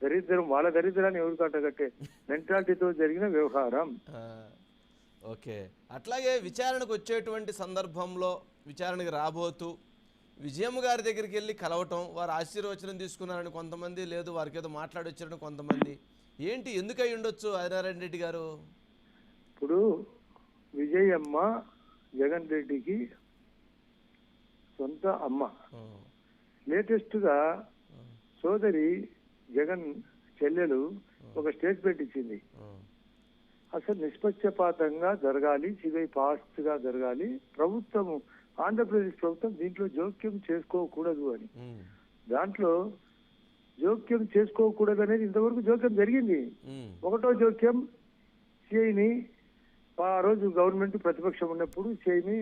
దరిద్రం, వాళ్ళ దరిద్రాన్ని ఎవరు కట్టగట్టే మెంటాలిటీతో జరిగిన వ్యవహారం. ఓకే. అట్లాగే విచారణకు వచ్చేటువంటి సందర్భంలో విచారణకు రాబోతూ విజయమ్మ గారి దగ్గరికి వెళ్ళి కలవటం, వారు ఆశీర్వచనం తీసుకున్నారని కొంతమంది, లేదు వారికి ఏదో మాట్లాడొచ్చారని కొంతమంది. ఏంటి, ఎందుకు అయి ఉండొచ్చు ఆదినారాయణ రెడ్డి గారు? ఇప్పుడు విజయమ్మ జగన్ రెడ్డికి సొంత అమ్మ. లేటెస్ట్ గా సోదరి జగన్ చెల్లెలు ఒక స్టేట్మెంట్ ఇచ్చింది. అసలు నిష్పక్షపాతంగా జరగాలి, సిబిఐ ఫాస్ట్ గా జరగాలి, ప్రభుత్వము ఆంధ్రప్రదేశ్ ప్రభుత్వం దీంట్లో జోక్యం చేసుకోకూడదు అని. దాంట్లో జోక్యం చేసుకోకూడదు అనేది ఇంతవరకు జోక్యం జరిగింది. ఒకటో జోక్యం, సిఐని ఆ రోజు గవర్నమెంట్ ప్రతిపక్షం ఉన్నప్పుడు సిఐని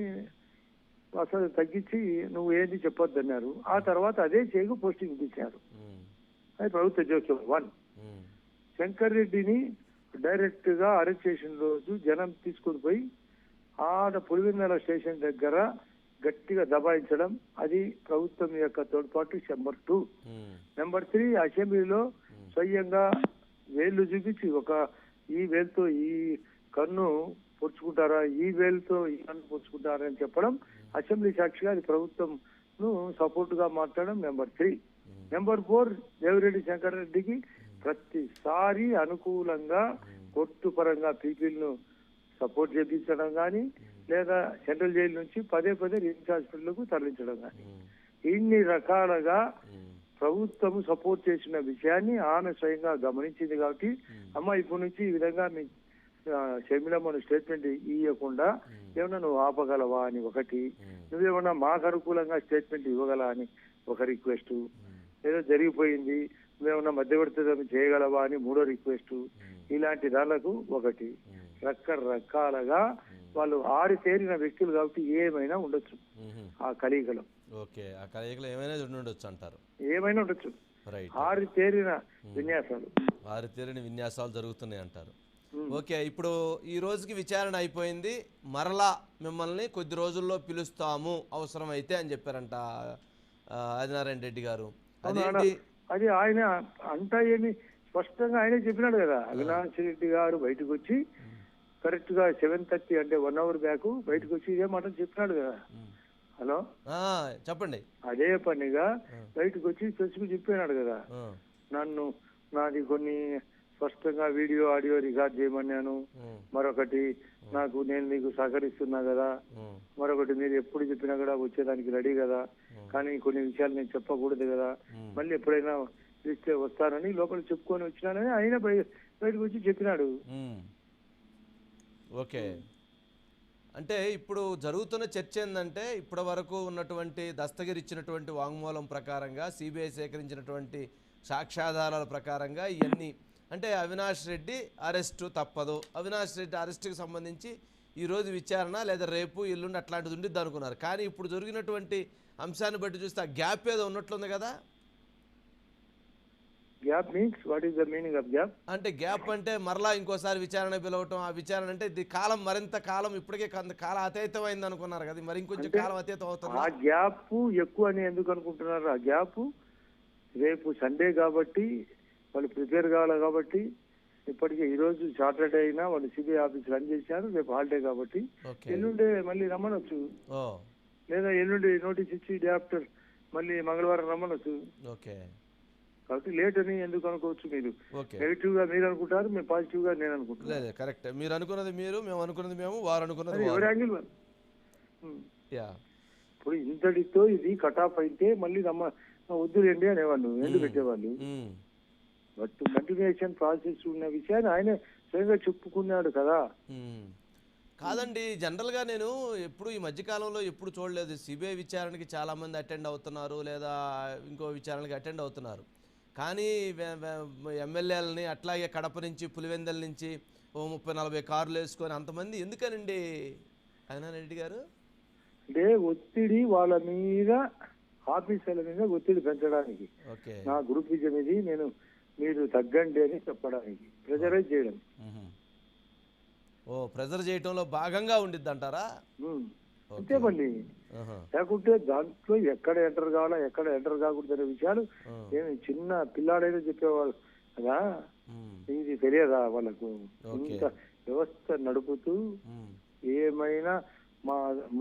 అసలు తగ్గించి నువ్వు ఏంది చెప్పొద్దు అన్నారు. ఆ తర్వాత అదే సిఐకు పోస్టింగ్ ఇచ్చారు. అది ప్రభుత్వ జోక్యం 1. శంకర్ రెడ్డిని డైరెక్ట్ గా అరెస్ట్ చేసిన రోజు జనం తీసుకుని పోయి ఆడ పులివెందుల స్టేషన్ దగ్గర గట్టిగా దబాయించడం, అది ప్రభుత్వం యొక్క తోడ్పాటు. నెంబర్ 2. నెంబర్ 3, అసెంబ్లీలో స్వయంగా వేళ్లు చూపించి ఈ వేలుతో ఈ కన్ను పొడుచుకుంటారా, ఈ వేలుతో ఈ కన్ను పొడుచుకుంటారా అని చెప్పడం, అసెంబ్లీ సాక్షిగా అది ప్రభుత్వం సపోర్ట్ గా మాట్లాడడం. నెంబర్ 3. నెంబర్ 4, దేవిరెడ్డి శంకర్ రెడ్డికి ప్రతిసారి అనుకూలంగా కోర్టు పరంగా పీపీలను సపోర్ట్ చేయించడం కానీ, లేదా సెంట్రల్ జైలు నుంచి పదే రిమ్స్ హాస్పిటల్కు తరలించడం కానీ, ఇన్ని రకాలుగా ప్రభుత్వం సపోర్ట్ చేసిన విషయాన్ని ఆమె స్వయంగా గమనించింది. కాబట్టి అమ్మ ఇప్పటి నుంచి ఈ విధంగా మీ షర్మిలమ్మను స్టేట్మెంట్ ఇవ్వకుండా ఏమన్నా నువ్వు ఆపగలవా అని ఒకటి, నువ్వేమన్నా మాకు అనుకూలంగా స్టేట్మెంట్ ఇవ్వగలవా అని ఒక రిక్వెస్ట్, ఏదో జరిగిపోయింది నువ్వేమన్నా మధ్యవర్తిత్వం చేయగలవా అని 3వ రిక్వెస్ట్. ఇలాంటి దానికి ఒకటి, రకరకాలుగా వాళ్ళు ఆరితేరిన వ్యక్తులు కాబట్టి ఏమైనా ఉండొచ్చు ఆ కలీగలో. ఓకే, ఆ కలీగలో ఏమైనా ఉండొచ్చు అంటారు. ఏమైనా ఉండొచ్చు. ఆరితేరిన విన్యాసాలు, ఆరితేరిన విన్యాసాలు జరుగుతున్నాయి అంటారు. ఓకే, ఇప్పుడు ఈ రోజుకి విచారణ అయిపోయింది, మరలా మిమ్మల్ని కొద్ది రోజుల్లో పిలుస్తాము అవసరమైతే అని చెప్పారంట ఆదినారాయణ రెడ్డి గారు. అది ఆయన అంతా ఏమి స్పష్టంగా ఆయనే చెప్పినాడు కదా. అవినాష్ రెడ్డి గారు బయటకు వచ్చి కరెక్ట్ గా 7:30 అంటే 1 అవర్ బ్యాక్ బయటకు వచ్చి ఇదే మాట చెప్పినాడు కదా. హలో, చెప్పండి. అదే పనిగా బయటకు వచ్చి ప్రెస్కు చెప్పినాడు కదా, నాది కొన్ని స్పష్టంగా వీడియో ఆడియో రికార్డ్ చేయమన్నాను, మరొకటి నేను మీకు సహకరిస్తున్నా కదా, మరొకటి మీరు ఎప్పుడు చెప్పినా కూడా వచ్చేదానికి రెడీ కదా, కానీ కొన్ని విషయాలు నేను చెప్పకూడదు కదా, మళ్ళీ ఎప్పుడైనా పిలిస్తే వస్తానని లోపల చెప్పుకొని వచ్చినానని ఆయన బయటకు వచ్చి చెప్పినాడు. ఓకే, అంటే ఇప్పుడు జరుగుతున్న చర్చ ఏంటంటే, ఇప్పటి వరకు ఉన్నటువంటి దస్తగిరి ఇచ్చినటువంటి వాంగ్మూలం ప్రకారంగా, సిబిఐ సేకరించినటువంటి సాక్ష్యాధారాల ప్రకారంగా ఇవన్నీ అంటే అవినాష్ రెడ్డి అరెస్టు తప్పదు, అవినాష్ రెడ్డి అరెస్టుకి సంబంధించి ఈరోజు విచారణ లేదా రేపు ఎల్లుండి అట్లాంటిది ఉండిద్ది అనుకున్నారు. కానీ ఇప్పుడు జరిగినటువంటి అంశాన్ని బట్టి చూస్తే ఆ గ్యాప్ ఏదో ఉన్నట్లుంది కదా. Gap means what is the meaning of gap? అంటే గ్యాప్ అంటే మరలా ఇంకోసారి విచారణ పిలవటం, ఆ విచారణ అంటే ఇది కాలం మరింత కాలం ఇప్పటికే కాలం అతీతం అయింది అనుకున్నారు కదా, మరి ఇంకొంచెం కాలం అతీతం అవుతుంది. ఆ గ్యాప్ ఎక్కువ అని ఎందుకు అనుకుంటున్నారు? ఆ గ్యాప్ రేపు సండే కాబట్టి వాళ్ళు ప్రిపేర్ కావాలి కాబట్టి, ఇప్పటికే ఈ రోజు సాటర్డే అయినా వాళ్ళు సిబిఐ ఆఫీస్ రన్ చేశారు, రేపు హాలిడే కాబట్టి ఎల్లుండే మళ్ళీ రమ్మనొచ్చు, లేదా ఎల్లుండి నోటీస్ ఇచ్చి డే ఆఫ్టర్ మళ్ళీ మంగళవారం రమ్మనొచ్చు. కాబట్టి లేట్ అని ఎందుకు అనుకోవచ్చు? మీరు నెగిటివ్ గా మీరు అనుకుంటారు, మేము పాజిటివ్ గా నేను అనుకుంటున్నాను. కరెక్ట్, మీరు అనుకున్నది మీరు, మేము అనుకున్నది మేము, వారు అనుకున్నది ఎవరి యాంగిల్. ఇప్పుడు ఇంతటితో ఇది కటాఫ్ అయితే మళ్ళీ వద్దులేండి అనేవాళ్ళు, ఎందుకు పెట్టేవాళ్ళు. బట్ కంటిన్యూషన్ ప్రాసెస్ ఉన్న విషయాన్ని ఆయన స్వయంగా చెప్పుకున్నాడు కదా. కాదండి, జనరల్గా నేను ఎప్పుడు ఈ మధ్యకాలంలో ఎప్పుడు చూడలేదు, సిబిఐ విచారణకి చాలామంది అటెండ్ అవుతున్నారు, లేదా ఇంకో విచారణకి అటెండ్ అవుతున్నారు. కానీ ఎమ్మెల్యేలని అట్లాగే కడప నుంచి పులివెందల నుంచి 30-40 కార్లు వేసుకొని అంతమంది ఎందుకనండి ఆదినారాయణ రెడ్డి గారు? అంటే ఒత్తిడి వాళ్ళ మీద, ఆఫీసర్ల మీద ఒత్తిడి పెంచడానికి, నా గ్రూపిజం ఇది, మీరు తగ్గండి అని చెప్పడానికి, ప్రెజరైజ్ చేయడం. ప్రెజర్ చేయడంలో భాగంగా ఉండిద్ది అంటారా? అంతే మళ్ళీ. లేకుంటే దాంట్లో ఎక్కడ ఎంటర్ కావాలా, ఎక్కడ ఎంటర్ కాకూడదు అనే విషయాలు చిన్న పిల్లాడైనా చెప్పేవాళ్ళు కదా, ఉమ్, ఇది తెలియదా వాళ్ళకు? ఓకే. ఇంత వ్యవస్థ నడుపుతూ ఉమ్, ఏమైనా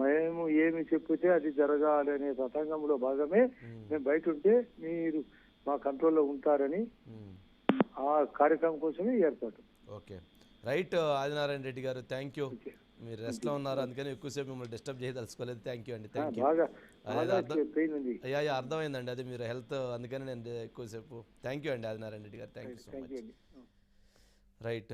మేము ఏమి చెప్తే అది జరగాలి అనే తతంగంలో భాగమే ఉమ్, మేము బయట ఉంటే మీరు మా కంట్రోల్లో ఉంటారని ఉమ్. ఆ కార్యక్రమం కోసమే ఈ ఏర్పాటు. ఓకే, రైట్ ఆదినారాయణ రెడ్డి గారు, థ్యాంక్ యూ. ఓకే. మీరు రెస్ట్లో ఉన్నారు, అందుకని ఎక్కువసేపు మిమ్మల్ని డిస్టర్బ్ చేయదలుచుకోలేదు. థ్యాంక్ యూ అండి, థ్యాంక్ యూ. బాగా అదే బాగా అర్థం, పెయిన్ ఉంది. అయ్యా అర్థమైందండి, అది మీరు హెల్త్, అందుకని నేను ఎక్కువసేపు. థ్యాంక్ యూ అండి ఆదినారాయణ రెడ్డి గారు, thank you so thank much. You అండి. రైట్.